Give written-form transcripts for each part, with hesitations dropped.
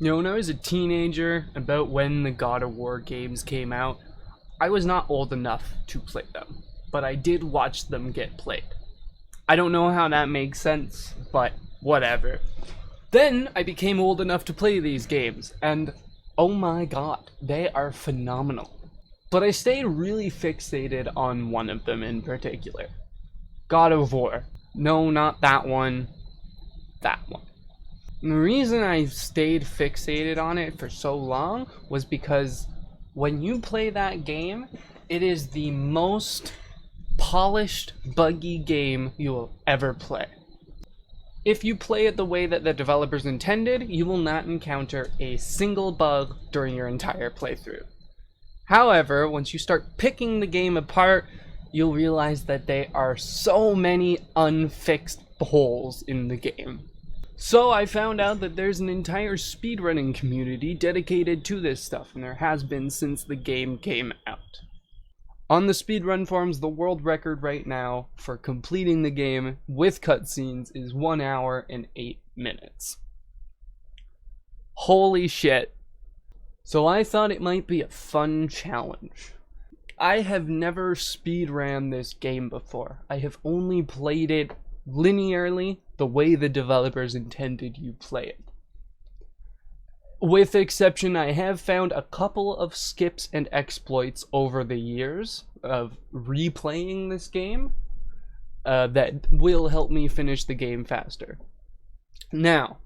You know, when I was a teenager, about when the God of War games came out, I was not old enough to play them, but I did watch them get played. I don't know how that makes sense, but whatever. Then I became old enough to play these games, and oh my god, they are phenomenal. But I stayed really fixated on one of them in particular. God of War. No, not that one. That one. And the reason I stayed fixated on it for so long was because when you play that game, it is the most polished, buggy game you will ever play. If you play it the way that the developers intended, you will not encounter a single bug during your entire playthrough. However, once you start picking the game apart, you'll realize that there are so many unfixed holes in the game. So I found out that there's an entire speedrunning community dedicated to this stuff, and there has been since the game came out. On the speedrun forums, the world record right now for completing the game with cutscenes is 1 hour and 8 minutes. Holy shit. So I thought it might be a fun challenge. I have never speedran this game before. I have only played it linearly, the way the developers intended you play it. With exception, I have found a couple of skips and exploits over the years of replaying this game that will help me finish the game faster. Now,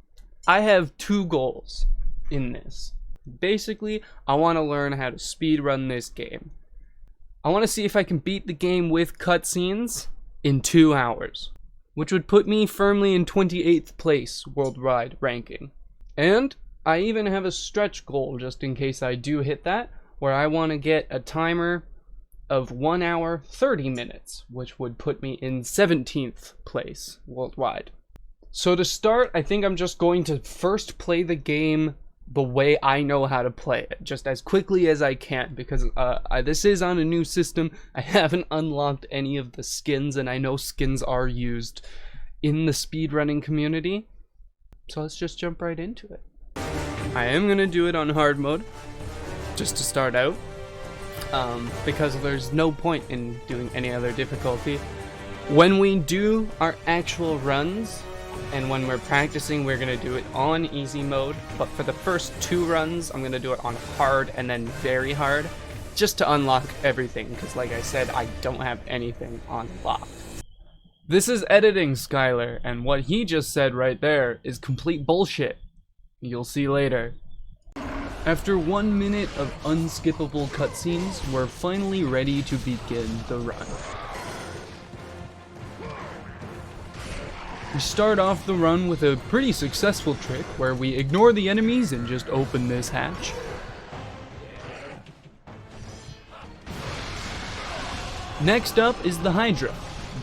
I have two goals in this. Basically, I want to learn how to speedrun this game. I want to see if I can beat the game with cutscenes in 2 hours, which would put me firmly in 28th place worldwide ranking. And I even have a stretch goal just in case I do hit that, where I want to get a timer of 1 hour 30 minutes, which would put me in 17th place worldwide. So to start, I think I'm just going to first play the game the way I know how to play it, just as quickly as I can, because this is on a new system. I haven't unlocked any of the skins, and I know skins are used in the speedrunning community. So let's just jump right into it. I am going to do it on hard mode, just to start out, because there's no point in doing any other difficulty. When we do our actual runs, and when we're practicing, we're going to do it on easy mode, but for the first 2 runs, I'm going to do it on hard and then very hard, just to unlock everything, because like I said, I don't have anything unlocked. This is editing, Skylar, and what he just said right there is complete bullshit. You'll see later. After 1 minute of unskippable cutscenes, we're finally ready to begin the run. We start off the run with a pretty successful trick where we ignore the enemies and just open this hatch. Next up is the Hydra.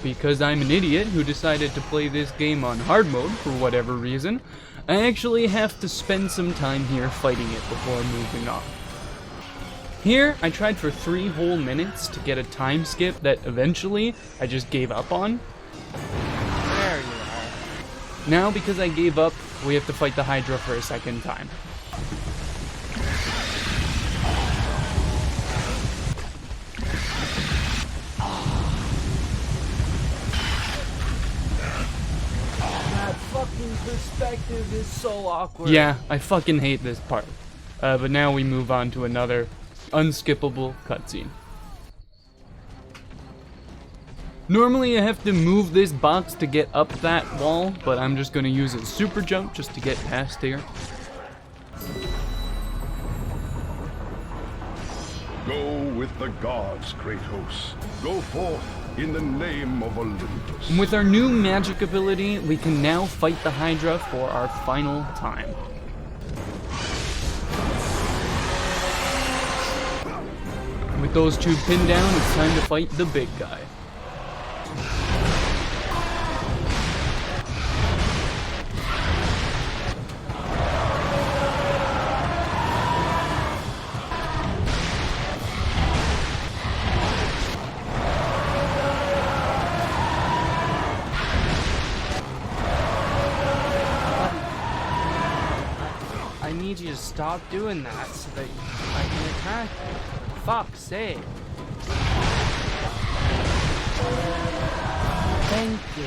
Because I'm an idiot who decided to play this game on hard mode for whatever reason, I actually have to spend some time here fighting it before moving on. Here, I tried for 3 whole minutes to get a time skip that eventually I just gave up on. There you are. Now, because I gave up, we have to fight the Hydra for a second time. That fucking perspective is so awkward. Yeah, I fucking hate this part. But now we move on to another unskippable cutscene. Normally I have to move this box to get up that wall, but I'm just gonna use a super jump just to get past here. Go with the gods, Kratos. Go forth in the name of Olympus. And with our new magic ability, we can now fight the Hydra for our final time. With those 2 pinned down, it's time to fight the big guy. need you to stop doing that so that I can attack you. Fuck's sake. Thank you.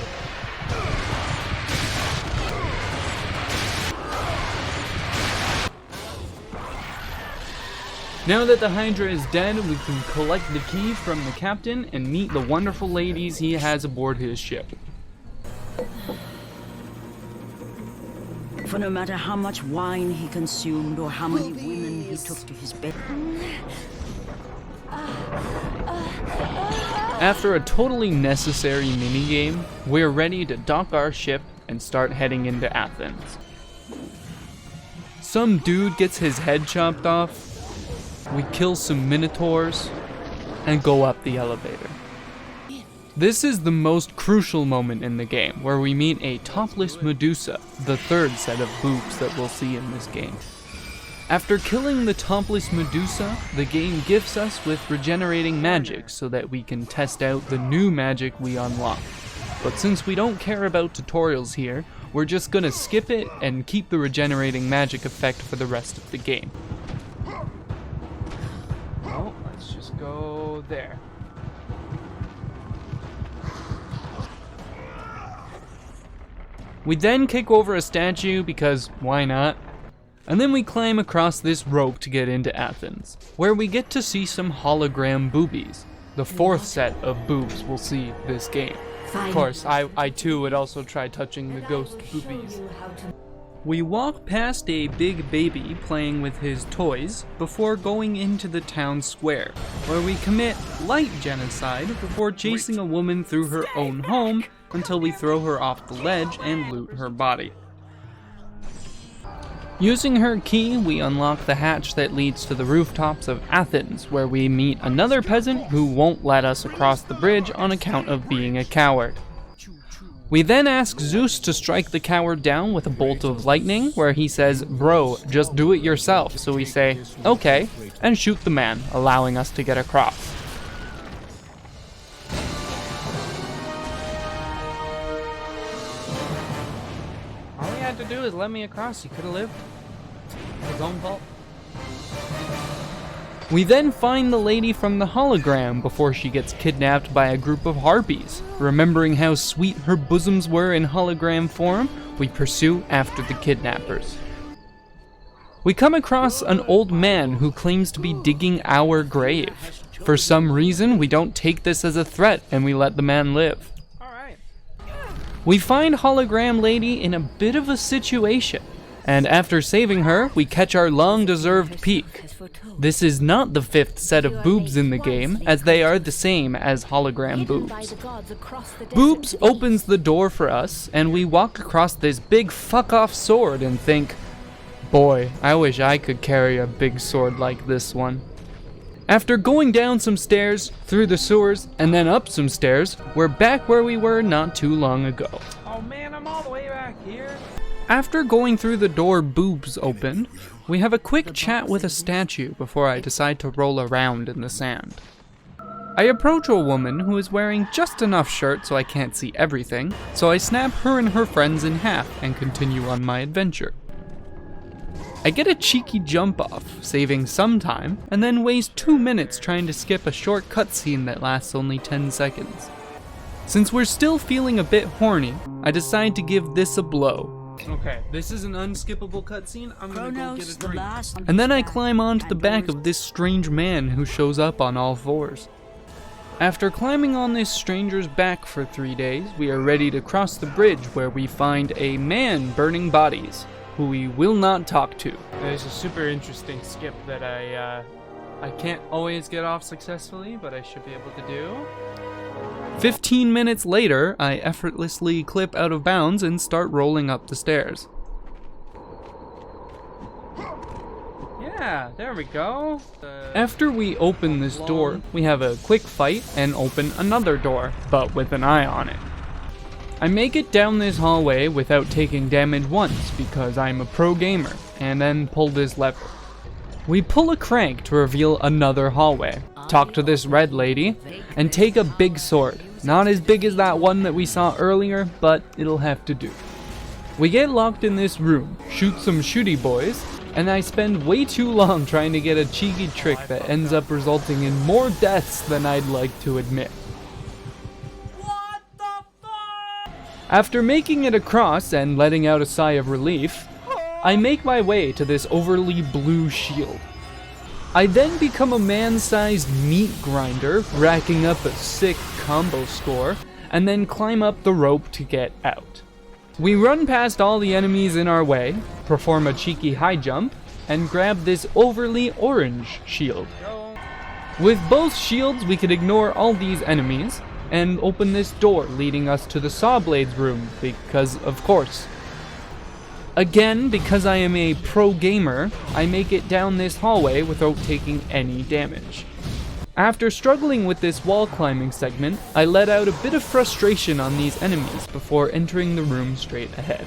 Now that the Hydra is dead, we can collect the key from the captain and meet the wonderful ladies he has aboard his ship. For no matter how much wine he consumed or how many women he took to his bed. After a totally necessary minigame, we're ready to dock our ship and start heading into Athens. Some dude gets his head chopped off, we kill some minotaurs, and go up the elevator. This is the most crucial moment in the game, where we meet a topless Medusa, the third set of boobs that we'll see in this game. After killing the topless Medusa, the game gifts us with regenerating magic so that we can test out the new magic we unlock. But since we don't care about tutorials here, we're just gonna skip it and keep the regenerating magic effect for the rest of the game. Oh, let's just go there. We then kick over a statue because why not? And then we climb across this rope to get into Athens, where we get to see some hologram boobies, the fourth set of boobs we'll see this game. Of course, I too would also try touching the ghost boobies. We walk past a big baby playing with his toys before going into the town square, where we commit light genocide before chasing a woman through her own home until we throw her off the ledge and loot her body. Using her key, we unlock the hatch that leads to the rooftops of Athens, where we meet another peasant who won't let us across the bridge on account of being a coward. We then ask Zeus to strike the coward down with a bolt of lightning, where he says, "Bro, just do it yourself." So we say, "Okay," and shoot the man, allowing us to get across. All he had to do is let me across. He could have lived. His own fault. We then find the lady from the hologram before she gets kidnapped by a group of harpies. Remembering how sweet her bosoms were in hologram form, we pursue after the kidnappers. We come across an old man who claims to be digging our grave. For some reason, we don't take this as a threat and we let the man live. Alright. We find hologram lady in a bit of a situation, and after saving her, we catch our long-deserved peek. This is not the fifth set of boobs in the game, as they are the same as hologram boobs. Boobs opens the door for us, and we walk across this big fuck-off sword and think, boy, I wish I could carry a big sword like this one. After going down some stairs, through the sewers, and then up some stairs, we're back where we were not too long ago. Oh man, I'm all the way back here. After going through the door boobs opened, we have a quick chat with a statue before I decide to roll around in the sand. I approach a woman who is wearing just enough shirt so I can't see everything, so I snap her and her friends in half and continue on my adventure. I get a cheeky jump off, saving some time, and then waste 2 minutes trying to skip a short cutscene that lasts only 10 seconds. Since we're still feeling a bit horny, I decide to give this a blow. Okay, this is an unskippable cutscene. I'm gonna go get a drink. And then I climb onto the back of this strange man who shows up on all fours. After climbing on this stranger's back for 3 days, we are ready to cross the bridge where we find a man burning bodies, who we will not talk to. There's a super interesting skip that I can't always get off successfully, but I should be able to do. 15 minutes later, I effortlessly clip out of bounds and start rolling up the stairs. Yeah, there we go. After we open this door, we have a quick fight and open another door, but with an eye on it. I make it down this hallway without taking damage once because I'm a pro gamer, and then pull this lever. We pull a crank to reveal another hallway, talk to this red lady, and take a big sword. Not as big as that one that we saw earlier, but it'll have to do. We get locked in this room, shoot some shooty boys, and I spend way too long trying to get a cheeky trick that ends up resulting in more deaths than I'd like to admit. What the fuck? After making it across and letting out a sigh of relief, I make my way to this overly blue shield. I then become a man-sized meat grinder, racking up a sick combo score, and then climb up the rope to get out. We run past all the enemies in our way, perform a cheeky high jump, and grab this overly orange shield. With both shields, we could ignore all these enemies, and open this door leading us to the saw blades room, because of course. Again, because I am a pro gamer, I make it down this hallway without taking any damage. After struggling with this wall climbing segment, I let out a bit of frustration on these enemies before entering the room straight ahead.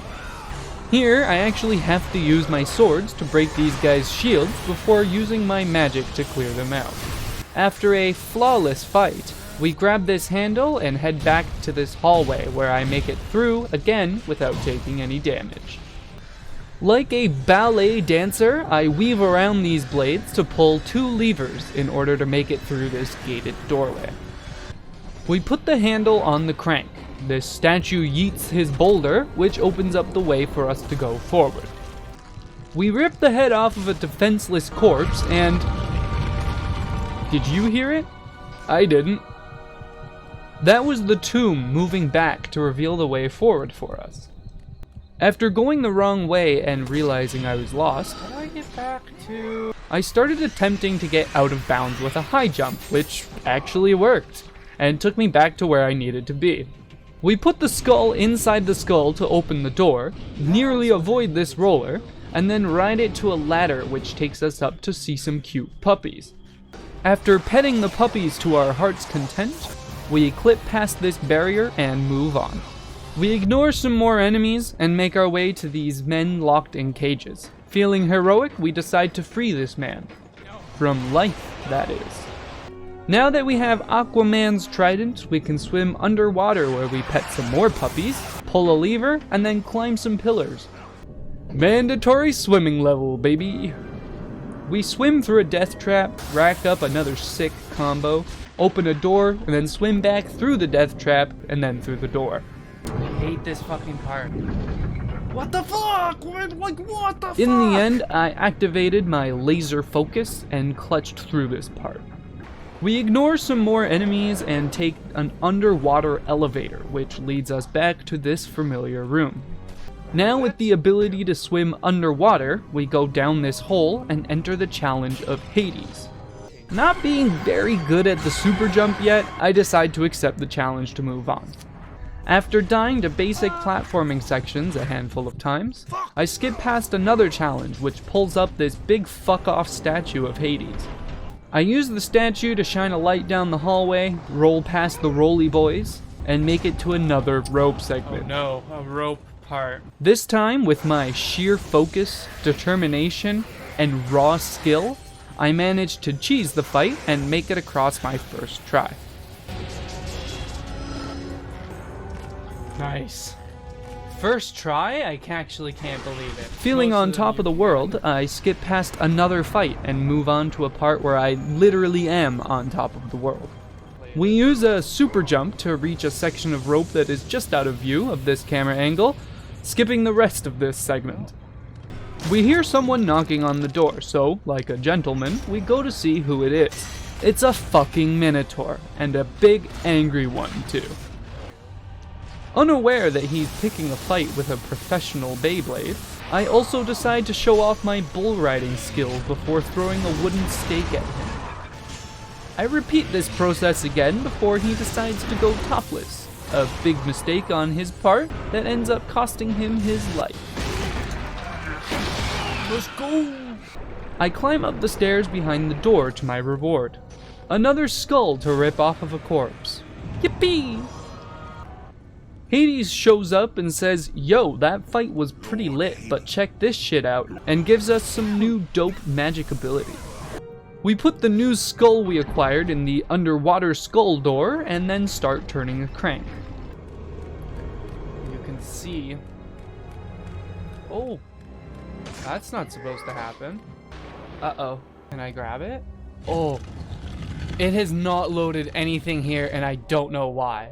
Here, I actually have to use my swords to break these guys' shields before using my magic to clear them out. After a flawless fight, we grab this handle and head back to this hallway where I make it through again without taking any damage. Like a ballet dancer, I weave around these blades to pull 2 levers in order to make it through this gated doorway. We put the handle on the crank. This statue yeets his boulder, which opens up the way for us to go forward. We rip the head off of a defenseless corpse and... Did you hear it? I didn't. That was the tomb moving back to reveal the way forward for us. After going the wrong way and realizing I was lost, How do I get back to... I started attempting to get out of bounds with a high jump, which actually worked, and took me back to where I needed to be. We put the skull inside the skull to open the door, nearly avoid this roller, and then ride it to a ladder which takes us up to see some cute puppies. After petting the puppies to our heart's content, we clip past this barrier and move on. We ignore some more enemies and make our way to these men locked in cages. Feeling heroic, we decide to free this man. From life, that is. Now that we have Aquaman's trident, we can swim underwater where we pet some more puppies, pull a lever, and then climb some pillars. Mandatory swimming level, baby! We swim through a death trap, rack up another sick combo, open a door, and then swim back through the death trap, and then through the door. I hate this fucking part. What the fuck? What the fuck? In the end, I activated my laser focus and clutched through this part. We ignore some more enemies and take an underwater elevator, which leads us back to this familiar room. Now with the ability to swim underwater, we go down this hole and enter the challenge of Hades. Not being very good at the super jump yet, I decide to accept the challenge to move on. After dying to basic platforming sections a handful of times, I skip past another challenge which pulls up this big fuck-off statue of Hades. I use the statue to shine a light down the hallway, roll past the Roly Boys, and make it to another rope segment. Oh no, a rope part. This time, with my sheer focus, determination, and raw skill, I managed to cheese the fight and make it across my first try. Nice. First try? I actually can't believe it. Feeling on top of the world, I skip past another fight and move on to a part where I literally am on top of the world. We use a super jump to reach a section of rope that is just out of view of this camera angle, skipping the rest of this segment. We hear someone knocking on the door, so, like a gentleman, we go to see who it is. It's a fucking Minotaur, and a big angry one too. Unaware that he's picking a fight with a professional Beyblade, I also decide to show off my bull riding skills before throwing a wooden stake at him. I repeat this process again before he decides to go topless, a big mistake on his part that ends up costing him his life. Let's go! I climb up the stairs behind the door to my reward. Another skull to rip off of a corpse. Yippee! Hades shows up and says, yo, that fight was pretty lit, but check this shit out, and gives us some new dope magic ability. We put the new skull we acquired in the underwater skull door, and then start turning a crank. You can see... Oh! That's not supposed to happen. Uh-oh. Can I grab it? Oh. It has not loaded anything here, and I don't know why.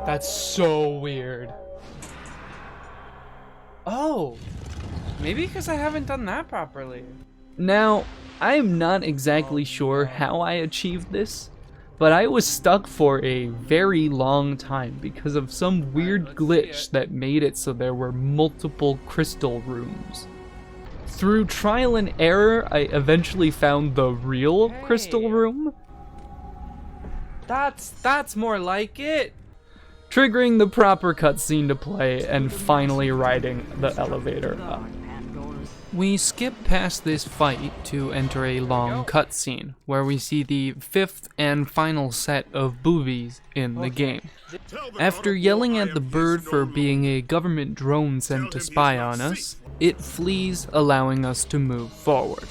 That's so weird. Oh. Maybe because I haven't done that properly. Now, I am not exactly sure how I achieved this, but I was stuck for a very long time because of some weird glitch that made it so there were multiple crystal rooms. Through trial and error, I eventually found the real crystal room, That's more like it. triggering the proper cutscene to play and finally riding the elevator up. We skip past this fight to enter a long cutscene where we see the 5th and final set of boobies in the game. After yelling at the bird for being a government drone sent to spy on us, it flees, allowing us to move forward.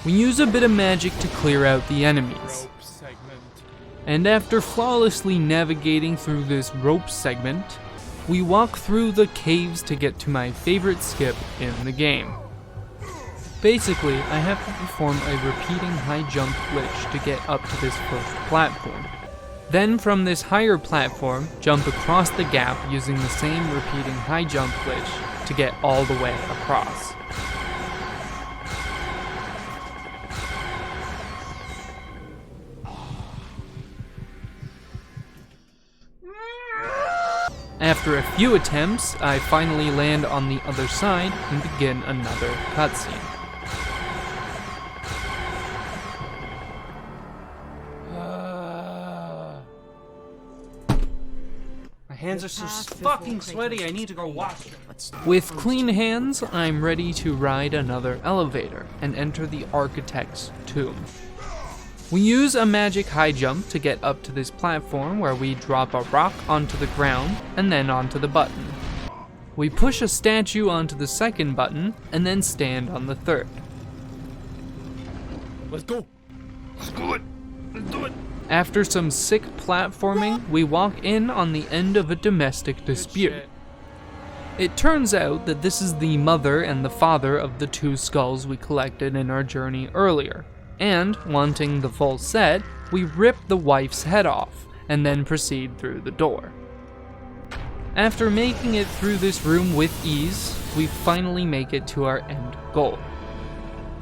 We use a bit of magic to clear out the enemies. And after flawlessly navigating through this rope segment, we walk through the caves to get to my favorite skip in the game. Basically, I have to perform a repeating high jump glitch to get up to this first platform. Then from this higher platform, jump across the gap using the same repeating high jump glitch to get all the way across. After a few attempts, I finally land on the other side and begin another cutscene. My hands are so fucking sweaty, I need to go wash them. With clean hands, I'm ready to ride another elevator and enter the Architect's tomb. We use a magic high jump to get up to this platform where we drop a rock onto the ground and then onto the button. We push a statue onto the second button and then stand on the third. Let's go. Let's do it. Let's do it. After some sick platforming, we walk in on the end of a domestic dispute. It turns out that this is the mother and the father of the 2 skulls we collected in our journey earlier. And, wanting the full set, we rip the wife's head off, and then proceed through the door. After making it through this room with ease, we finally make it to our end goal.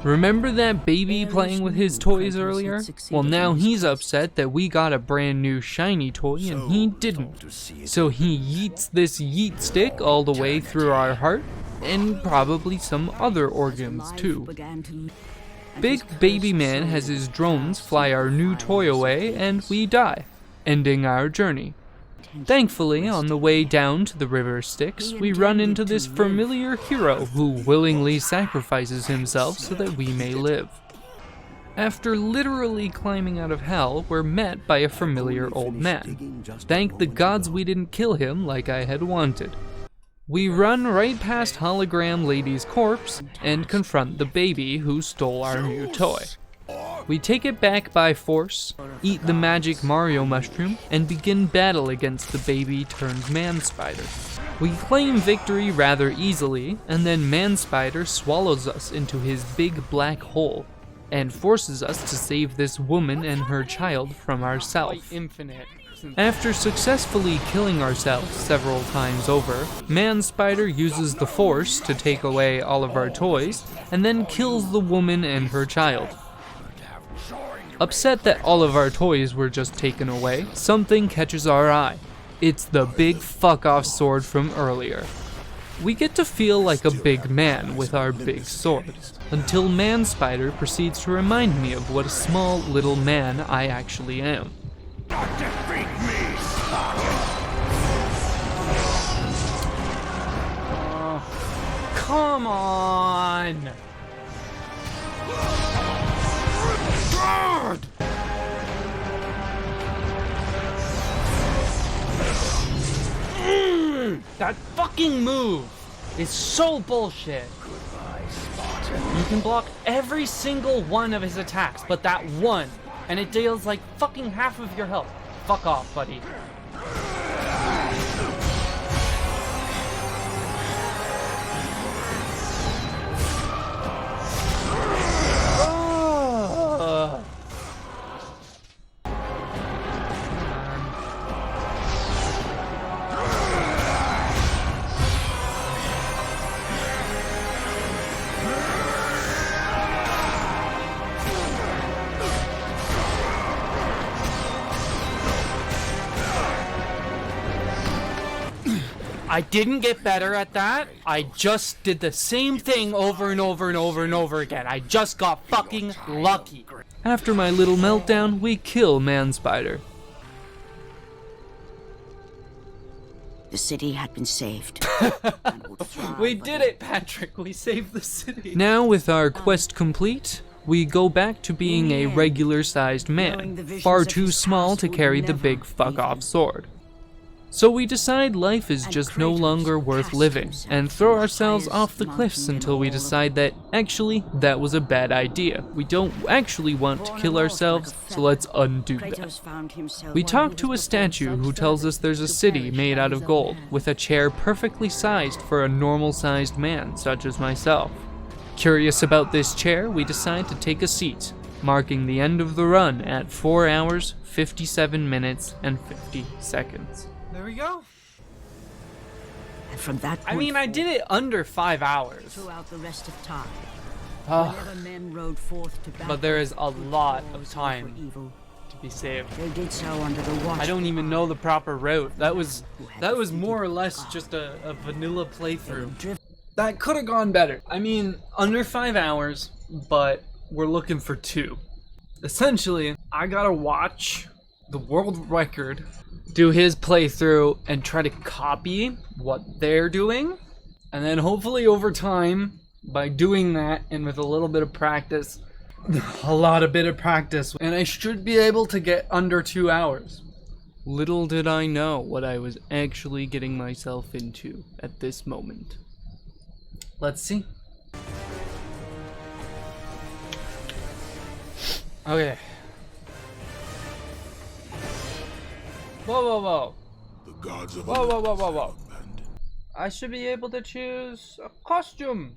Remember that baby playing with his toys earlier? Well, now he's upset that we got a brand new shiny toy and he didn't. So he yeets this yeet stick all the way through our heart, and probably some other organs too. Big Baby Man has his drones fly our new toy away and we die, ending our journey. Thankfully, on the way down to the river Styx, we run into this familiar hero who willingly sacrifices himself so that we may live. After literally climbing out of hell, we're met by a familiar old man. Thank the gods we didn't kill him like I had wanted. We run right past Hologram Lady's corpse and confront the baby who stole our new toy. We take it back by force, eat the magic Mario mushroom, and begin battle against the baby turned man spider. We claim victory rather easily, and then man spider swallows us into his big black hole and forces us to save this woman and her child from ourselves. Infinite. After successfully killing ourselves several times over, Man Spider uses the Force to take away all of our toys, and then kills the woman and her child. Upset that all of our toys were just taken away, something catches our eye. It's the big fuck-off sword from earlier. We get to feel like a big man with our big sword, until Man Spider proceeds to remind me of what a small little man I actually am. Defeat me, Come on! God! That fucking move is so bullshit. You can block every single one of his attacks, but that one, and it deals like fucking half of your health. Fuck off, buddy. I didn't get better at that. I just did the same thing over and over and over and over again. I just got fucking lucky. After my little meltdown, we kill Man Spider. The city had been saved. And would thrive We did again. it, Patrick. We saved the city. Now, with our quest complete, we go back to being a regular-sized man, far too small to carry the big fuck-off sword. So we decide life is just no longer worth living, and throw ourselves off the cliffs until we decide that, actually, that was a bad idea. We don't actually want to kill ourselves, so let's undo that. Kratos found himself We one talk who to a was statue who tells us there's a city made out of gold, with a chair perfectly sized for a normal-sized man, such as myself. Curious about this chair, we decide to take a seat, marking the end of the run at 4 hours, 57 minutes, and 50 seconds. There we go. And from that I point mean, I did it under 5 hours. throughout the rest of time. Ah, Whenever men rode forth to battle, but there is a lot of for time evil, to be saved. they did so under the watch. I don't even know the proper route. That was more or less just a vanilla playthrough. That could have gone better. I mean, under 5 hours, but we're looking for 2. Essentially, I gotta watch the world record do his playthrough and try to copy what they're doing, and then hopefully over time, by doing that and with a little bit of practice, and I should be able to get under 2 hours. Little did I know what I was actually getting myself into at this moment. Let's see. Okay. Whoa, whoa, whoa. The gods of Whoa, whoa, whoa, Olympus whoa, have whoa. abandoned. I should be able to choose a costume.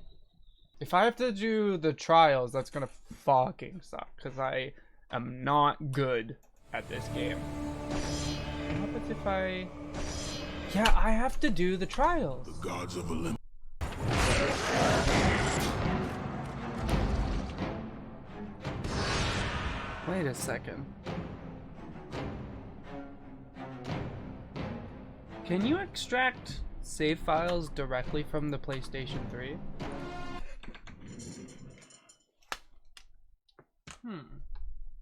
If I have to do the trials, that's gonna fucking suck, because I am not good at this game. What happens if I... Yeah, I have to do the trials. The gods of Olympus. Wait a second. Can you extract save files directly from the PlayStation 3?